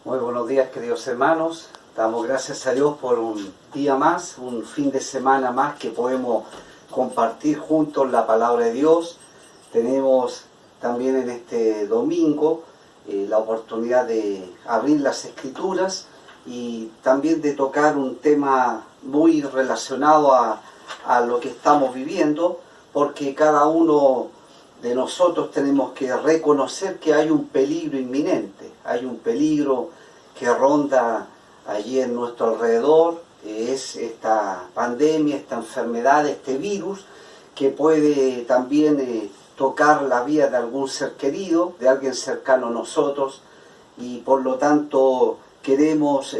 Muy buenos días, queridos hermanos. Damos gracias a Dios por un día más, un fin de semana más que podemos compartir juntos la palabra de Dios. Tenemos también en este domingo la oportunidad de abrir las Escrituras y también de tocar un tema muy relacionado a lo que estamos viviendo, porque cada uno de nosotros tenemos que reconocer que hay un peligro inminente, hay un peligro que ronda allí en nuestro alrededor, es esta pandemia, esta enfermedad, este virus, que puede también tocar la vida de algún ser querido, de alguien cercano a nosotros, y por lo tanto queremos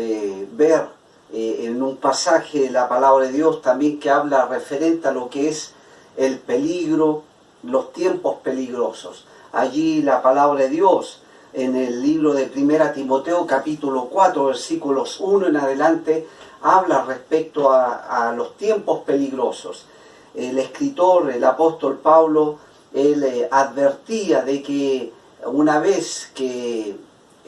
ver en un pasaje de la palabra de Dios también que habla referente a lo que es el peligro, los tiempos peligrosos. Allí la palabra de Dios en el libro de 1 Timoteo capítulo 4 versículos 1 en adelante habla respecto a los tiempos peligrosos. El escritor, el apóstol Pablo, él advertía de que una vez que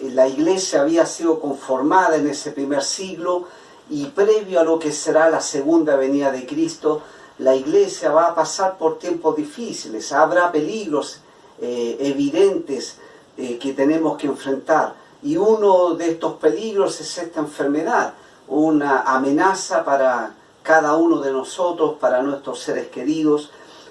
la iglesia había sido conformada en ese primer siglo y previo a lo que será la segunda venida de Cristo, la iglesia va a pasar por tiempos difíciles, habrá peligros evidentes que tenemos que enfrentar. Y uno de estos peligros es esta enfermedad, una amenaza para cada uno de nosotros, para nuestros seres queridos,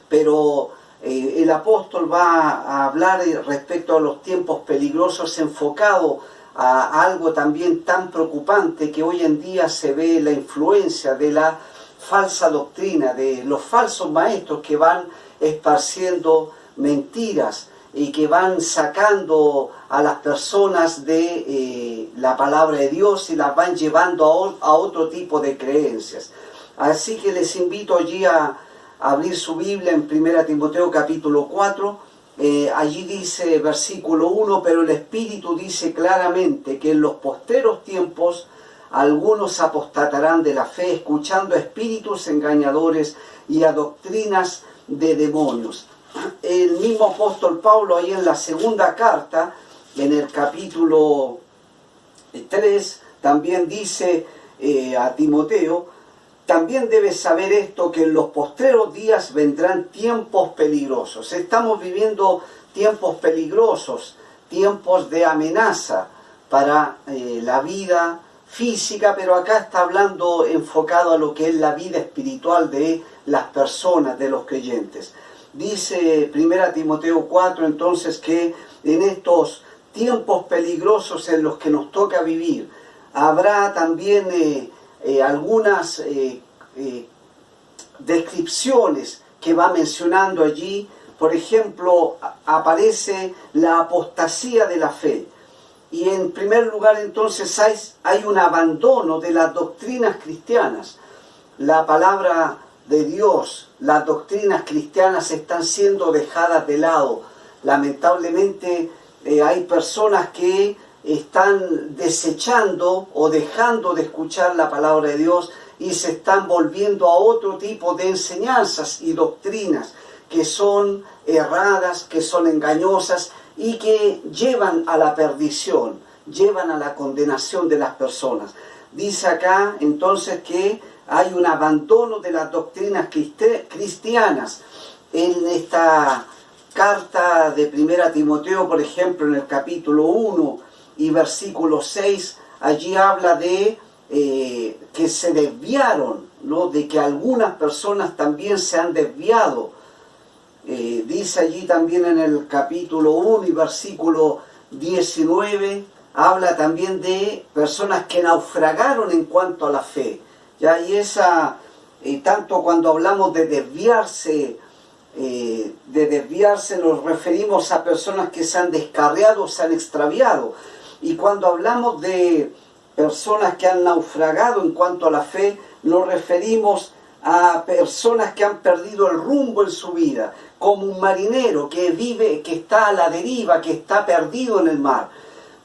pero el apóstol va a hablar respecto a los tiempos peligrosos enfocado a algo también tan preocupante que hoy en día se ve la influencia de la falsa doctrina, de los falsos maestros que van esparciendo mentiras y que van sacando a las personas de la palabra de Dios y las van llevando a otro tipo de creencias. Así que les invito allí a abrir su Biblia en 1 Timoteo capítulo 4, allí dice versículo 1, pero el Espíritu dice claramente que en los postreros tiempos algunos apostatarán de la fe, escuchando a espíritus engañadores y a doctrinas de demonios. El mismo apóstol Pablo ahí en la segunda carta, en el capítulo 3, también dice a Timoteo, también debes saber esto, que en los postreros días vendrán tiempos peligrosos. Estamos viviendo tiempos peligrosos, tiempos de amenaza para la vida física, pero acá está hablando enfocado a lo que es la vida espiritual de las personas, de los creyentes. Dice 1 Timoteo 4 entonces que en estos tiempos peligrosos en los que nos toca vivir, habrá también algunas descripciones que va mencionando allí. Por ejemplo, aparece la apostasía de la fe. Y en primer lugar entonces hay un abandono de las doctrinas cristianas. La palabra de Dios, las doctrinas cristianas están siendo dejadas de lado. Lamentablemente hay personas que están desechando o dejando de escuchar la palabra de Dios y se están volviendo a otro tipo de enseñanzas y doctrinas que son erradas, que son engañosas y que llevan a la perdición, llevan a la condenación de las personas. Dice acá entonces que hay un abandono de las doctrinas cristianas. En esta carta de 1 Timoteo, por ejemplo, en el capítulo 1 y versículo 6, allí habla de que se desviaron, ¿no? De que algunas personas también se han desviado. Dice allí también en el capítulo 1 y versículo 19, habla también de personas que naufragaron en cuanto a la fe. ¿Ya? Y tanto cuando hablamos de desviarse nos referimos a personas que se han descarriado, se han extraviado. Y cuando hablamos de personas que han naufragado en cuanto a la fe, nos referimos a personas que han perdido el rumbo en su vida, como un marinero que vive, que está a la deriva, que está perdido en el mar.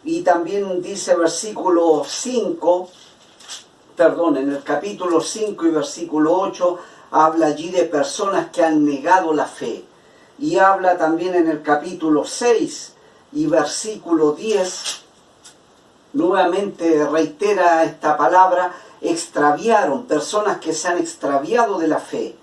Y también dice versículo 5, en el capítulo 5 y versículo 8, habla allí de personas que han negado la fe. Y habla también en el capítulo 6 y versículo 10, nuevamente reitera esta palabra, extraviaron, personas que se han extraviado de la fe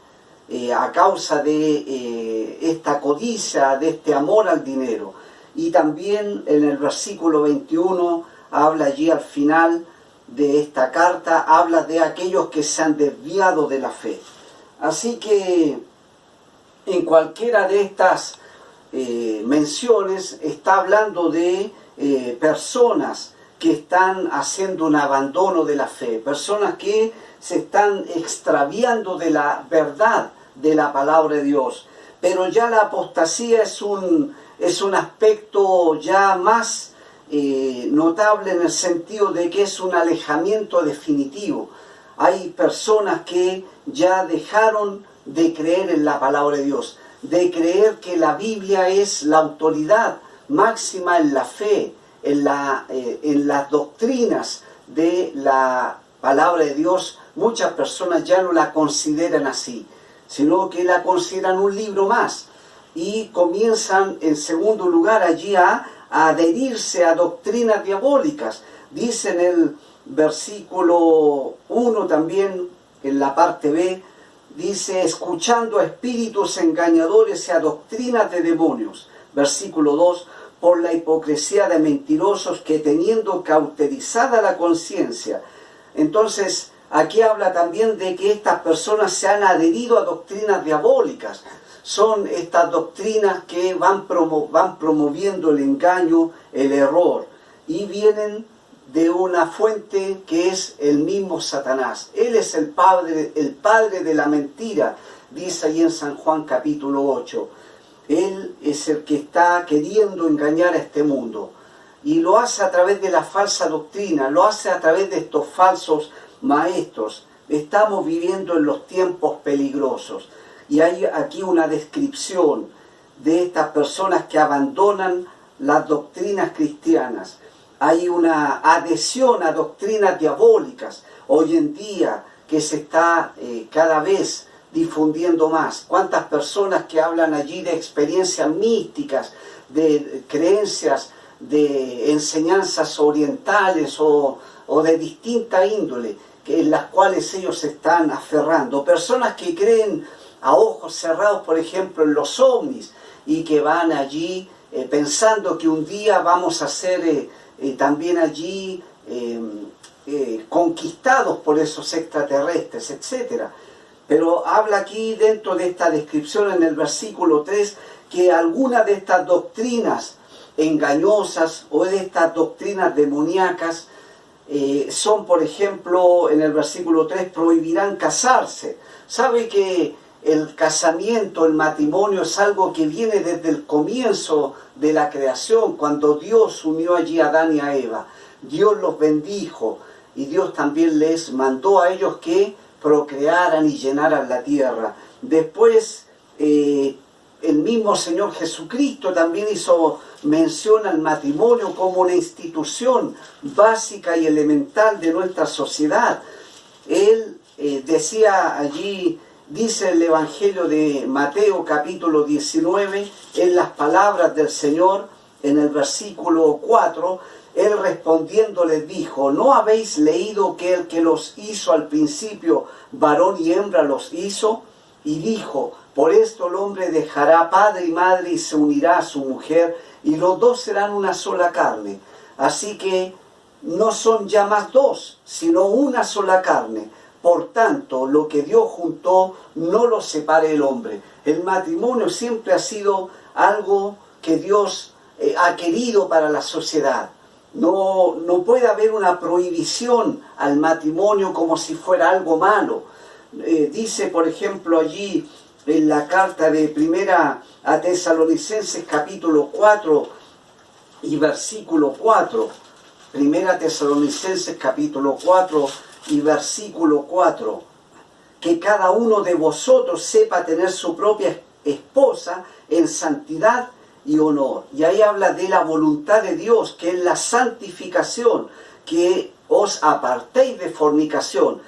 a causa de esta codicia, de este amor al dinero. Y también en el versículo 21 habla allí al final de esta carta, habla de aquellos que se han desviado de la fe. Así que en cualquiera de estas menciones está hablando de personas que están haciendo un abandono de la fe, personas que se están extraviando de la verdad de la palabra de Dios. Pero ya la apostasía es un aspecto ya más notable en el sentido de que es un alejamiento definitivo. Hay personas que ya dejaron de creer en la palabra de Dios, de creer que la Biblia es la autoridad máxima en la fe, en las doctrinas de la palabra de Dios. Muchas personas ya no la consideran así, sino que la consideran un libro más y comienzan en segundo lugar allí a adherirse a doctrinas diabólicas. Dice en el versículo 1 también, en la parte B, dice, escuchando a espíritus engañadores y a doctrinas de demonios. Versículo 2, por la hipocresía de mentirosos que teniendo cauterizada la conciencia. Entonces, aquí habla también de que estas personas se han adherido a doctrinas diabólicas. Son estas doctrinas que van promoviendo el engaño, el error, y vienen de una fuente que es el mismo Satanás. Él es el padre de la mentira, dice ahí en San Juan capítulo 8. Él es el que está queriendo engañar a este mundo. Y lo hace a través de la falsa doctrina, lo hace a través de estos falsos maestros. Estamos viviendo en los tiempos peligrosos. Y hay aquí una descripción de estas personas que abandonan las doctrinas cristianas. Hay una adhesión a doctrinas diabólicas hoy en día que se está cada vez difundiendo más. ¿Cuántas personas que hablan allí de experiencias místicas, de creencias, de enseñanzas orientales o de distinta índole, en las cuales ellos se están aferrando? Personas que creen a ojos cerrados, por ejemplo, en los ovnis, y que van allí pensando que un día vamos a ser también allí conquistados por esos extraterrestres, etc. Pero habla aquí dentro de esta descripción en el versículo 3 que algunas de estas doctrinas engañosas o de estas doctrinas demoníacas son, por ejemplo, en el versículo 3, prohibirán casarse. ¿Sabe que el casamiento, el matrimonio es algo que viene desde el comienzo de la creación, cuando Dios unió allí a Adán y a Eva? Dios los bendijo y Dios también les mandó a ellos que procrearan y llenaran la tierra. Después el mismo Señor Jesucristo también hizo mención al matrimonio como una institución básica y elemental de nuestra sociedad. Él decía allí, dice el Evangelio de Mateo capítulo 19, en las palabras del Señor, en el versículo 4, Él respondiendo les dijo, ¿no habéis leído que el que los hizo al principio, varón y hembra los hizo? Y dijo, por esto el hombre dejará padre y madre y se unirá a su mujer, y los dos serán una sola carne. Así que no son ya más dos, sino una sola carne. Por tanto, lo que Dios juntó, no lo separe el hombre. El matrimonio siempre ha sido algo que Dios ha querido para la sociedad. No puede haber una prohibición al matrimonio como si fuera algo malo. Dice, por ejemplo, allí en la carta de Primera a Tesalonicenses capítulo 4 y versículo 4. Primera Tesalonicenses capítulo 4 y versículo 4. Que cada uno de vosotros sepa tener su propia esposa en santidad y honor. Y ahí habla de la voluntad de Dios, que es la santificación, que os apartéis de fornicación.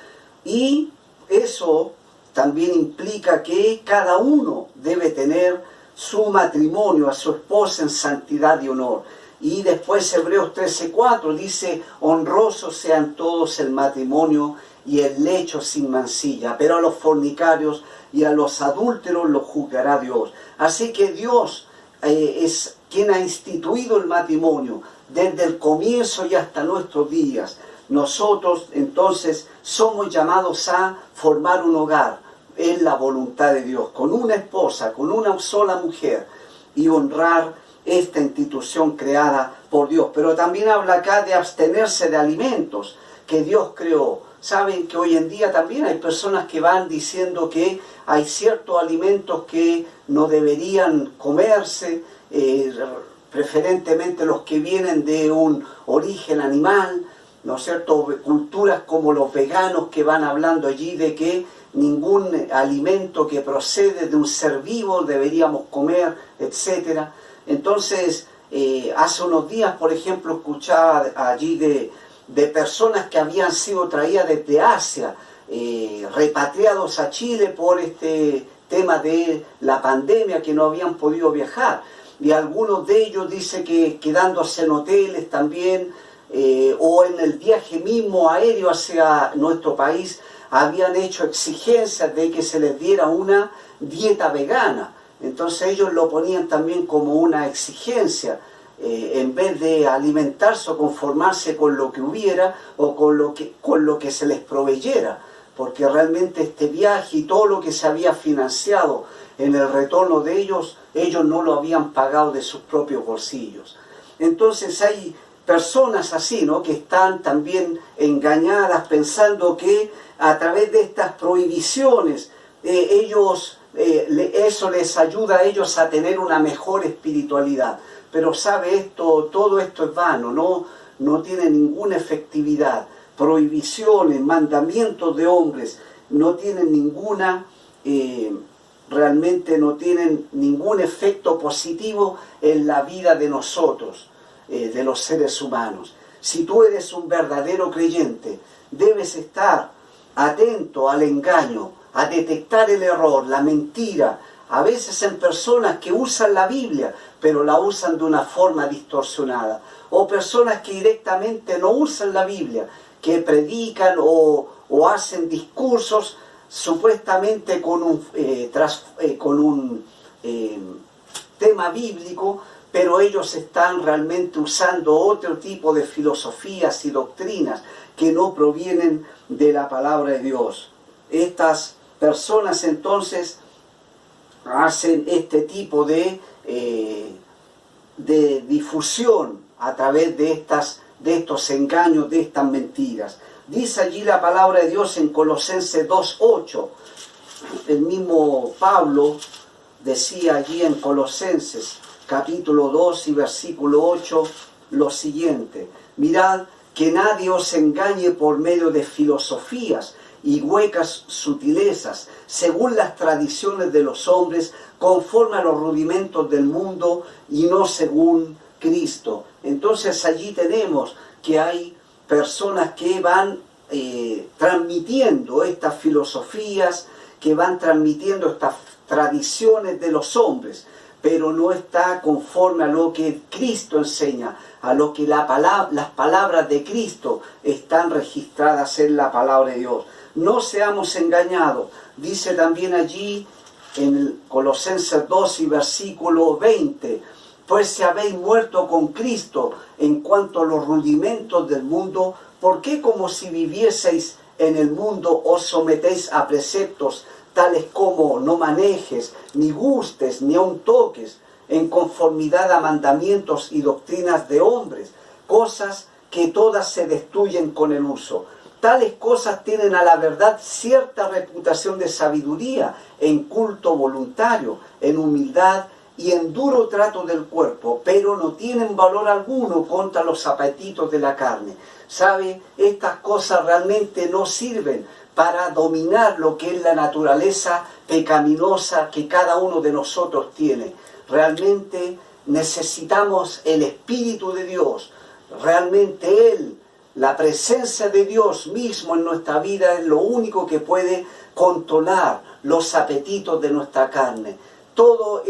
Y eso también implica que cada uno debe tener su matrimonio, a su esposa en santidad y honor. Y después Hebreos 13:4 dice, honrosos sean todos el matrimonio y el lecho sin mancilla, pero a los fornicarios y a los adúlteros los juzgará Dios. Así que Dios es quien ha instituido el matrimonio desde el comienzo y hasta nuestros días. Nosotros entonces somos llamados a formar un hogar en la voluntad de Dios, con una esposa, con una sola mujer, y honrar esta institución creada por Dios. Pero también habla acá de abstenerse de alimentos que Dios creó. Saben que hoy en día también hay personas que van diciendo que hay ciertos alimentos que no deberían comerse, preferentemente los que vienen de un origen animal, ¿no es cierto? Culturas como los veganos que van hablando allí de que ningún alimento que procede de un ser vivo deberíamos comer, etc. Entonces, hace unos días, por ejemplo, escuchaba allí de personas que habían sido traídas desde Asia, repatriados a Chile por este tema de la pandemia, que no habían podido viajar. Y algunos de ellos dicen que quedándose en hoteles también, o en el viaje mismo aéreo hacia nuestro país, habían hecho exigencias de que se les diera una dieta vegana. Entonces ellos lo ponían también como una exigencia, en vez de alimentarse o conformarse con lo que hubiera o con lo que se les proveyera, porque realmente este viaje y todo lo que se había financiado en el retorno de ellos no lo habían pagado de sus propios bolsillos. Entonces hay personas así, ¿no?, que están también engañadas pensando que a través de estas prohibiciones eso les ayuda a ellos a tener una mejor espiritualidad. Pero sabe, todo esto es vano, no tiene ninguna efectividad. Prohibiciones, mandamientos de hombres no tienen realmente no tienen ningún efecto positivo en la vida de nosotros, de los seres humanos. Si tú eres un verdadero creyente, debes estar atento al engaño, a detectar el error, la mentira, a veces en personas que usan la Biblia, pero la usan de una forma distorsionada, o personas que directamente no usan la Biblia, que predican o hacen discursos supuestamente con un tema bíblico, pero ellos están realmente usando otro tipo de filosofías y doctrinas que no provienen de la palabra de Dios. Estas personas entonces hacen este tipo de difusión a través de estos engaños, de estas mentiras. Dice allí la palabra de Dios en Colosenses 2:8. El mismo Pablo decía allí en Colosenses capítulo 2 y versículo 8 lo siguiente: mirad que nadie os engañe por medio de filosofías y huecas sutilezas, según las tradiciones de los hombres, conforme a los rudimentos del mundo y no según Cristo. Entonces allí tenemos que hay personas que van transmitiendo estas filosofías, que van transmitiendo estas tradiciones de los hombres, pero no está conforme a lo que Cristo enseña, a lo que las palabras de Cristo están registradas en la palabra de Dios. No seamos engañados. Dice también allí en Colosenses 2 y versículo 20, pues si habéis muerto con Cristo en cuanto a los rudimentos del mundo, ¿por qué como si vivieseis en el mundo os sometéis a preceptos tales como no manejes, ni gustes, ni aun toques, en conformidad a mandamientos y doctrinas de hombres, cosas que todas se destruyen con el uso? Tales cosas tienen a la verdad cierta reputación de sabiduría, en culto voluntario, en humildad y en duro trato del cuerpo, pero no tienen valor alguno contra los apetitos de la carne. ¿Sabe? Estas cosas realmente no sirven para dominar lo que es la naturaleza pecaminosa que cada uno de nosotros tiene. Realmente necesitamos el Espíritu de Dios. Realmente Él, la presencia de Dios mismo en nuestra vida, es lo único que puede controlar los apetitos de nuestra carne. todos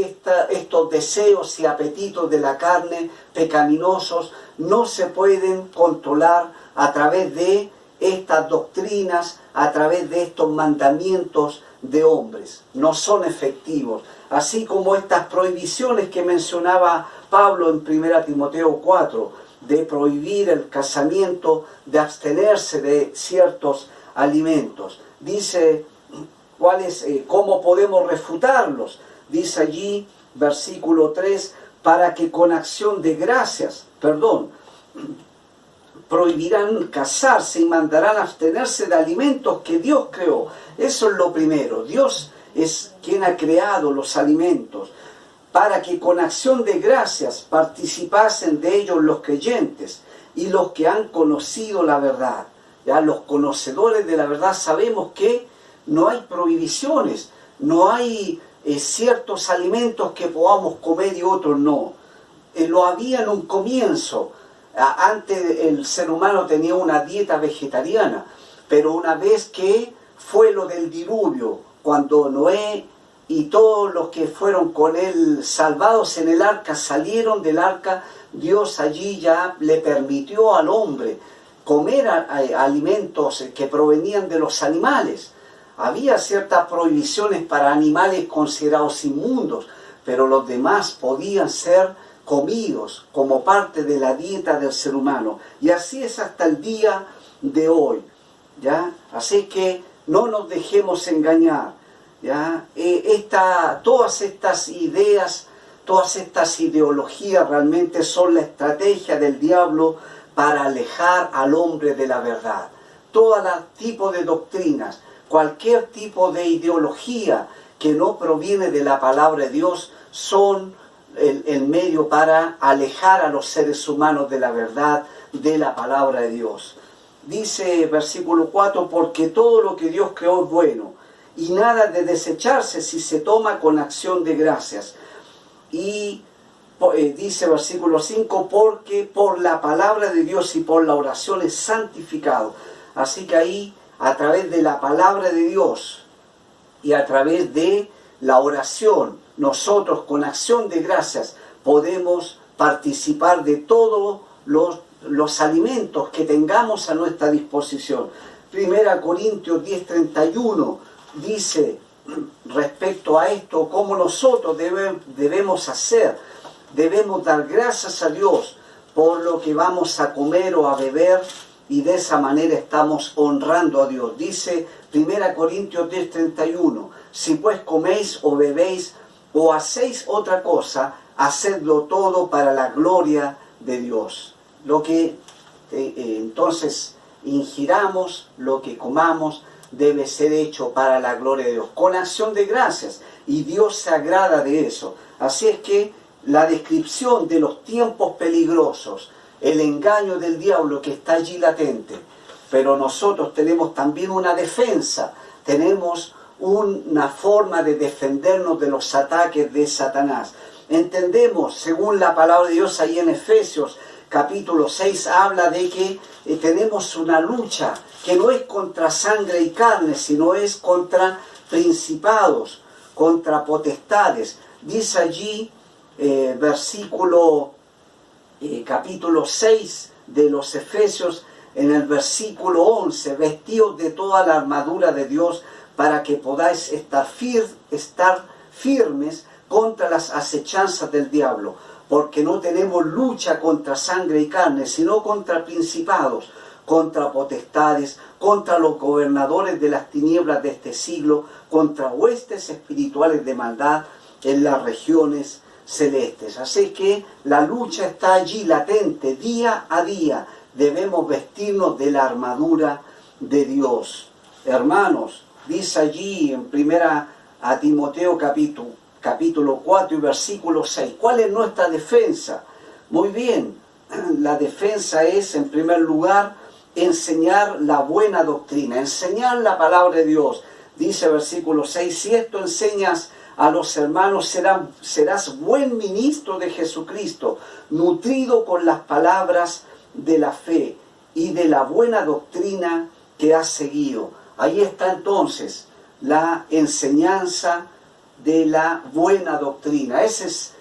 estos deseos y apetitos de la carne pecaminosos no se pueden controlar a través de estas doctrinas, a través de estos mandamientos de hombres. No son efectivos. Así como estas prohibiciones que mencionaba Pablo en 1 Timoteo 4, de prohibir el casamiento, de abstenerse de ciertos alimentos. Dice, ¿cómo podemos refutarlos? Dice allí, versículo 3, para que con acción de gracias, prohibirán casarse y mandarán abstenerse de alimentos que Dios creó. Eso es lo primero. Dios es quien ha creado los alimentos, para que con acción de gracias participasen de ellos los creyentes y los que han conocido la verdad. Ya los conocedores de la verdad sabemos que no hay prohibiciones, no hay ciertos alimentos que podamos comer y otros no. Lo había en un comienzo. Antes el ser humano tenía una dieta vegetariana, pero una vez que fue lo del diluvio, cuando Noé y todos los que fueron con él salvados en el arca salieron del arca, Dios allí ya le permitió al hombre comer alimentos que provenían de los animales. Había ciertas prohibiciones para animales considerados inmundos, pero los demás podían ser comidos como parte de la dieta del ser humano. Y así es hasta el día de hoy, ¿ya? Así que no nos dejemos engañar, ¿ya? Todas estas ideas, todas estas ideologías realmente son la estrategia del diablo para alejar al hombre de la verdad. Todo tipo de doctrinas, cualquier tipo de ideología que no proviene de la palabra de Dios son el medio para alejar a los seres humanos de la verdad, de la palabra de Dios. Dice versículo 4, porque todo lo que Dios creó es bueno, y nada de desecharse si se toma con acción de gracias. Y dice versículo 5, porque por la palabra de Dios y por la oración es santificado. Así que ahí, a través de la palabra de Dios y a través de la oración, nosotros con acción de gracias podemos participar de todos los alimentos que tengamos a nuestra disposición. 1 Corintios 10:31 dice respecto a esto, cómo nosotros debemos hacer. Debemos dar gracias a Dios por lo que vamos a comer o a beber, y de esa manera estamos honrando a Dios. Dice 1 Corintios 10:31, si pues coméis o bebéis o hacéis otra cosa, hacedlo todo para la gloria de Dios. Lo que entonces ingiramos, lo que comamos, debe ser hecho para la gloria de Dios, con acción de gracias, y Dios se agrada de eso. Así es que la descripción de los tiempos peligrosos, el engaño del diablo que está allí latente, pero nosotros tenemos también una defensa, tenemos una forma de defendernos de los ataques de Satanás. Entendemos, según la palabra de Dios ahí en Efesios capítulo 6, habla de que tenemos una lucha que no es contra sangre y carne, sino es contra principados, contra potestades. Dice allí, capítulo 6 de los Efesios, en el versículo 11, vestidos de toda la armadura de Dios para que podáis estar firmes contra las acechanzas del diablo, porque no tenemos lucha contra sangre y carne, sino contra principados, contra potestades, contra los gobernadores de las tinieblas de este siglo, contra huestes espirituales de maldad en las regiones celestes. Así que la lucha está allí latente, día a día. Debemos vestirnos de la armadura de Dios. Hermanos, dice allí en 1 Timoteo capítulo 4 y versículo 6, ¿cuál es nuestra defensa? Muy bien, la defensa es, en primer lugar, enseñar la buena doctrina, enseñar la palabra de Dios. Dice versículo 6, si esto enseñas a los hermanos, serás buen ministro de Jesucristo, nutrido con las palabras de la fe y de la buena doctrina que has seguido. Ahí está entonces la enseñanza de la buena doctrina. Esa es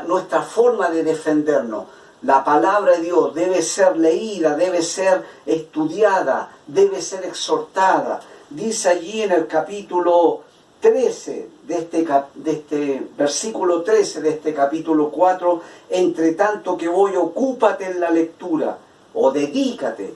nuestra forma de defendernos. La palabra de Dios debe ser leída, debe ser estudiada, debe ser exhortada. Dice allí en el capítulo 13 de este versículo 13 de este capítulo 4, entre tanto que voy, ocúpate en la lectura, o dedícate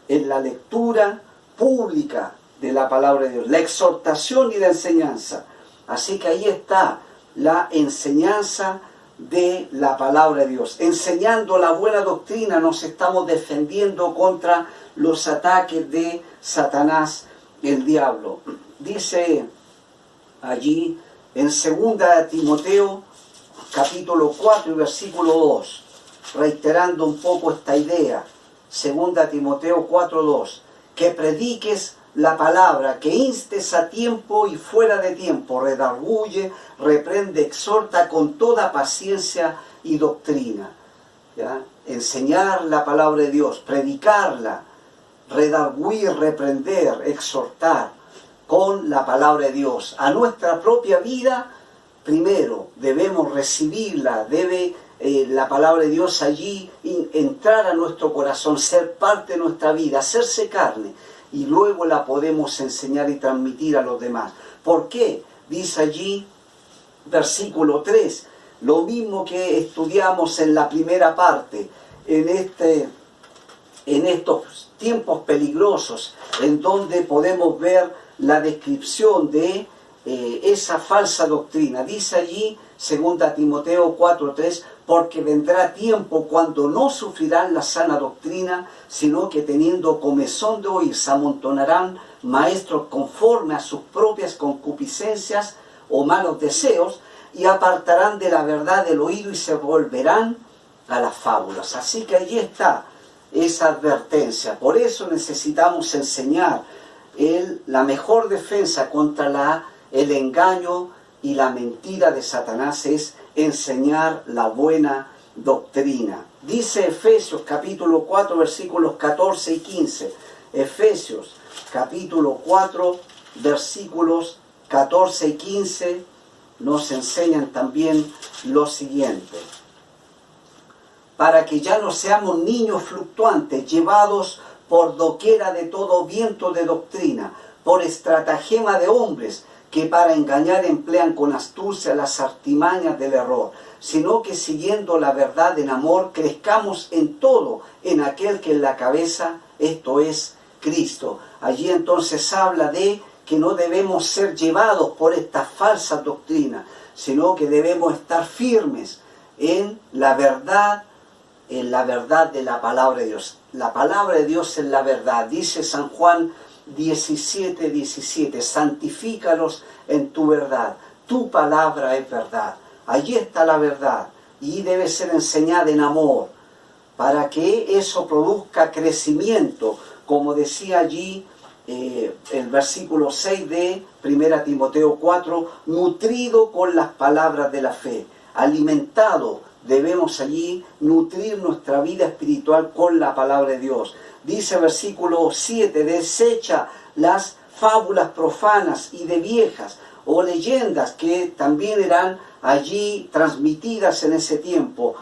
en la lectura pública de la palabra de Dios, la exhortación y la enseñanza. Así que ahí está la enseñanza de la palabra de Dios. Enseñando la buena doctrina nos estamos defendiendo contra los ataques de Satanás, el diablo. Dice allí en 2 Timoteo capítulo 4 y versículo 2, reiterando un poco esta idea, 2 Timoteo 4:2, que prediques la palabra, que instes a tiempo y fuera de tiempo, redarguye, reprende, exhorta con toda paciencia y doctrina. ¿Ya? Enseñar la palabra de Dios, predicarla, redarguir, reprender, exhortar con la palabra de Dios. A nuestra propia vida, primero debemos recibirla, debe la palabra de Dios allí entrar a nuestro corazón, ser parte de nuestra vida, hacerse carne, y luego la podemos enseñar y transmitir a los demás. ¿Por qué? Dice allí, versículo 3, lo mismo que estudiamos en la primera parte, en estos tiempos peligrosos, en donde podemos ver la descripción de esa falsa doctrina. Dice allí, 2 Timoteo 4:3, porque vendrá tiempo cuando no sufrirán la sana doctrina, sino que teniendo comezón de oír, se amontonarán maestros conforme a sus propias concupiscencias o malos deseos, y apartarán de la verdad del oído y se volverán a las fábulas. Así que allí está esa advertencia. Por eso necesitamos enseñar. La mejor defensa contra el engaño y la mentira de Satanás es enseñar la buena doctrina. Dice Efesios capítulo 4 versículos 14 y 15. Efesios capítulo 4 versículos 14 y 15 nos enseñan también lo siguiente: para que ya no seamos niños fluctuantes, llevados por doquiera de todo viento de doctrina, por estratagema de hombres, que para engañar emplean con astucia las artimañas del error, sino que siguiendo la verdad en amor, crezcamos en todo en aquel que es la cabeza, esto es Cristo. Allí entonces habla de que no debemos ser llevados por estas falsas doctrinas, sino que debemos estar firmes en la verdad de la palabra de Dios. La palabra de Dios es la verdad. Dice San Juan 17:17, santifícalos en tu verdad. Tu palabra es verdad. Allí está la verdad y debe ser enseñada en amor para que eso produzca crecimiento, como decía allí el versículo 6 de 1 Timoteo 4, nutrido con las palabras de la fe, alimentado. Debemos allí nutrir nuestra vida espiritual con la palabra de Dios. Dice versículo 7, desecha las fábulas profanas y de viejas o leyendas que también eran allí transmitidas en ese tiempo,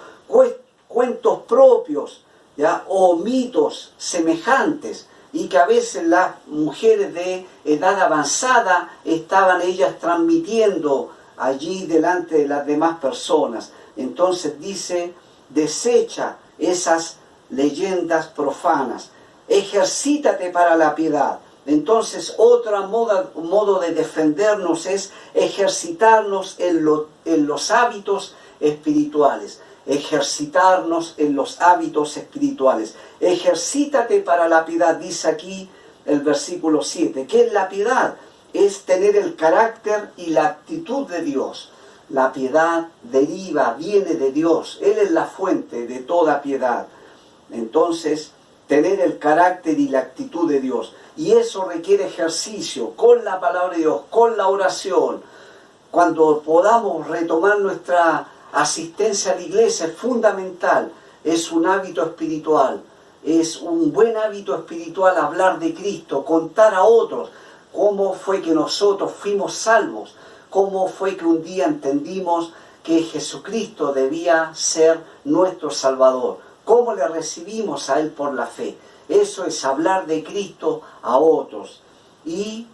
cuentos propios, ¿ya? O mitos semejantes, y que a veces las mujeres de edad avanzada estaban ellas transmitiendo allí delante de las demás personas. Entonces dice, desecha esas leyendas profanas, ejercítate para la piedad. Entonces otro modo de defendernos es ejercitarnos en los hábitos espirituales. Ejercitarnos en los hábitos espirituales. Ejercítate para la piedad, dice aquí el versículo 7. ¿Qué es la piedad? Es tener el carácter y la actitud de Dios. La piedad viene de Dios. Él es la fuente de toda piedad. Entonces, tener el carácter y la actitud de Dios. Y eso requiere ejercicio con la palabra de Dios, con la oración. Cuando podamos retomar nuestra asistencia a la iglesia es fundamental. Es un hábito espiritual. Es un buen hábito espiritual hablar de Cristo, contar a otros cómo fue que nosotros fuimos salvos, cómo fue que un día entendimos que Jesucristo debía ser nuestro Salvador, cómo le recibimos a Él por la fe. Eso es hablar de Cristo a otros. Y,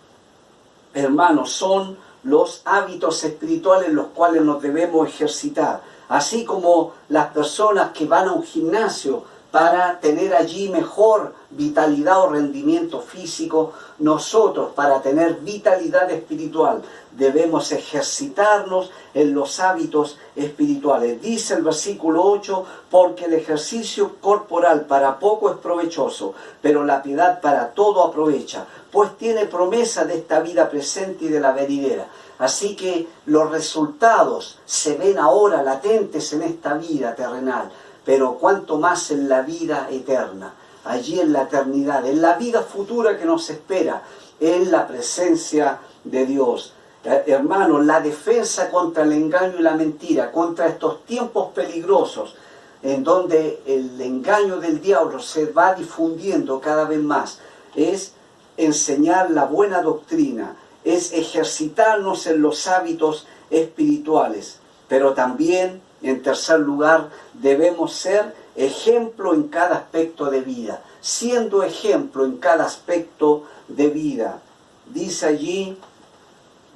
hermanos, son los hábitos espirituales los cuales nos debemos ejercitar. Así como las personas que van a un gimnasio para tener allí mejor vitalidad o rendimiento físico, nosotros para tener vitalidad espiritual debemos ejercitarnos en los hábitos espirituales. Dice el versículo 8, porque el ejercicio corporal para poco es provechoso, pero la piedad para todo aprovecha, pues tiene promesa de esta vida presente y de la venidera. Así que los resultados se ven ahora latentes en esta vida terrenal, pero cuanto más en la vida eterna, allí en la eternidad, en la vida futura que nos espera, en la presencia de Dios. Hermanos, la defensa contra el engaño y la mentira, contra estos tiempos peligrosos, en donde el engaño del diablo se va difundiendo cada vez más, es enseñar la buena doctrina, es ejercitarnos en los hábitos espirituales, pero también, en tercer lugar, debemos ser ejemplo en cada aspecto de vida, siendo ejemplo en cada aspecto de vida. Dice allí,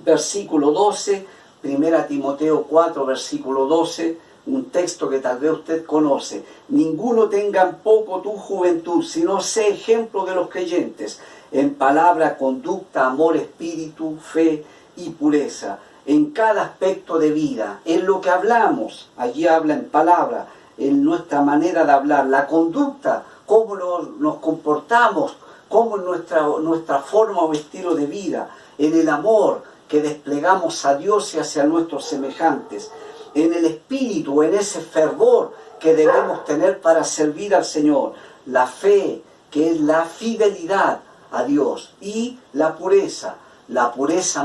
versículo 12, 1 Timoteo 4, versículo 12, un texto que tal vez usted conoce: ninguno tenga en poco tu juventud, sino sé ejemplo de los creyentes, en palabra, conducta, amor, espíritu, fe y pureza. En cada aspecto de vida, en lo que hablamos, allí habla en palabra, en nuestra manera de hablar, la conducta, cómo nos comportamos, cómo es nuestra forma o estilo de vida, en el amor que desplegamos a Dios y hacia nuestros semejantes, en el espíritu, en ese fervor que debemos tener para servir al Señor, la fe, que es la fidelidad a Dios, y la pureza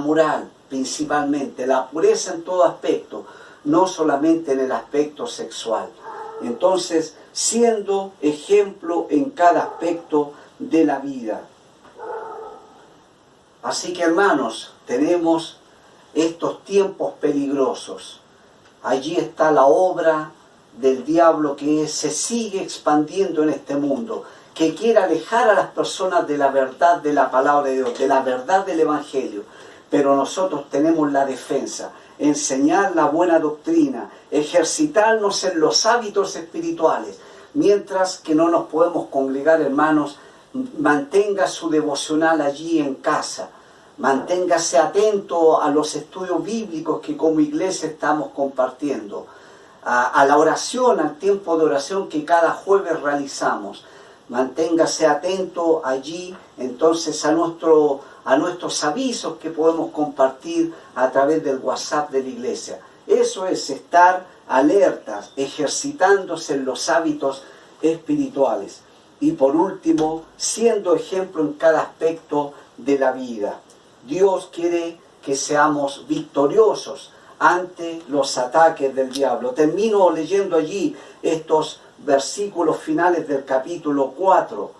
moral principalmente, la pureza en todo aspecto, no solamente en el aspecto sexual. Entonces, siendo ejemplo en cada aspecto de la vida. Así que, hermanos, tenemos estos tiempos peligrosos. Allí está la obra del diablo que se sigue expandiendo en este mundo, que quiere alejar a las personas de la verdad de la palabra de Dios, de la verdad del Evangelio. Pero nosotros tenemos la defensa, enseñar la buena doctrina, ejercitarnos en los hábitos espirituales. Mientras que no nos podemos congregar, hermanos, mantenga su devocional allí en casa. Manténgase atento a los estudios bíblicos que como iglesia estamos compartiendo, a la oración, al tiempo de oración que cada jueves realizamos. Manténgase atento allí, entonces, a nuestros avisos que podemos compartir a través del WhatsApp de la iglesia. Eso es estar alertas, ejercitándose en los hábitos espirituales. Y por último, siendo ejemplo en cada aspecto de la vida. Dios quiere que seamos victoriosos ante los ataques del diablo. Termino leyendo allí estos versículos finales del capítulo 4.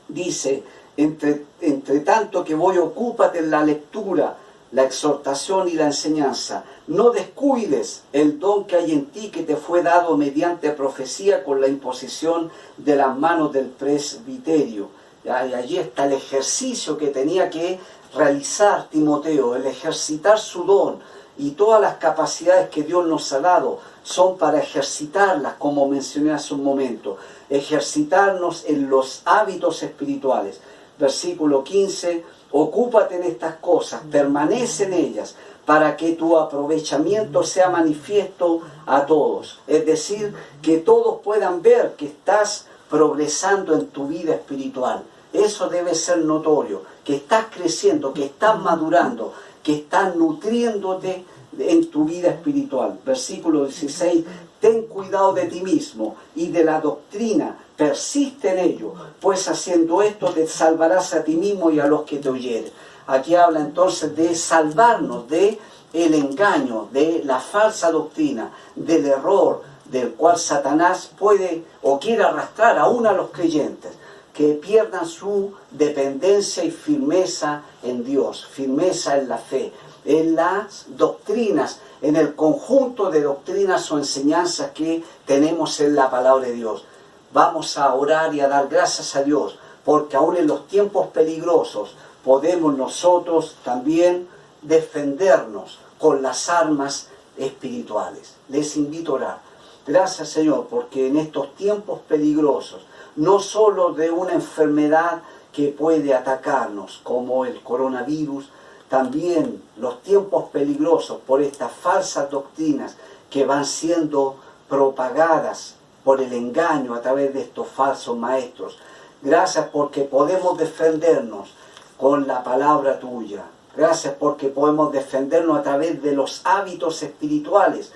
Dice: entre tanto que voy, ocúpate en la lectura, la exhortación y la enseñanza. No descuides el don que hay en ti, que te fue dado mediante profecía con la imposición de las manos del presbiterio. Y allí está el ejercicio que tenía que realizar Timoteo, el ejercitar su don, y todas las capacidades que Dios nos ha dado son para ejercitarlas, como mencioné hace un momento, ejercitarnos en los hábitos espirituales. Versículo 15, ocúpate en estas cosas, permanece en ellas, para que tu aprovechamiento sea manifiesto a todos. Es decir, que todos puedan ver que estás progresando en tu vida espiritual. Eso debe ser notorio, que estás creciendo, que estás madurando, que estás nutriéndote en tu vida espiritual. Versículo 16, ten cuidado de ti mismo y de la doctrina, persiste en ello, pues haciendo esto te salvarás a ti mismo y a los que te oyeren. Aquí habla entonces de salvarnos de el engaño, de la falsa doctrina, del error del cual Satanás puede o quiere arrastrar aún a los creyentes, que pierdan su dependencia y firmeza en Dios, firmeza en la fe. en las doctrinas, en el conjunto de doctrinas o enseñanzas que tenemos en la palabra de Dios. Vamos a orar y a dar gracias a Dios, porque aún en los tiempos peligrosos podemos nosotros también defendernos con las armas espirituales. Les invito a orar. Gracias, Señor, porque en estos tiempos peligrosos, no solo de una enfermedad que puede atacarnos, como el coronavirus, también los tiempos peligrosos por estas falsas doctrinas que van siendo propagadas por el engaño a través de estos falsos maestros. Gracias porque podemos defendernos con la palabra tuya. Gracias porque podemos defendernos a través de los hábitos espirituales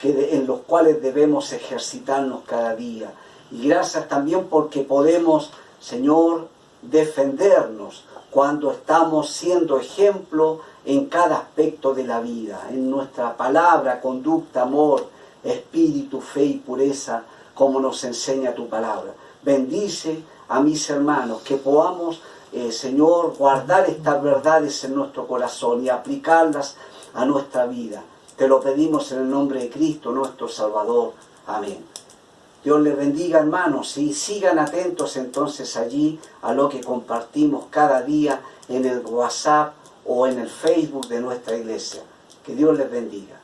en los cuales debemos ejercitarnos cada día. Y gracias también porque podemos, Señor, defendernos cuando estamos siendo ejemplo en cada aspecto de la vida, en nuestra palabra, conducta, amor, espíritu, fe y pureza, como nos enseña tu palabra. Bendice a mis hermanos, que podamos, Señor, guardar estas verdades en nuestro corazón y aplicarlas a nuestra vida. Te lo pedimos en el nombre de Cristo, nuestro Salvador. Amén. Dios les bendiga, hermanos, y sigan atentos entonces allí a lo que compartimos cada día en el WhatsApp o en el Facebook de nuestra iglesia. Que Dios les bendiga.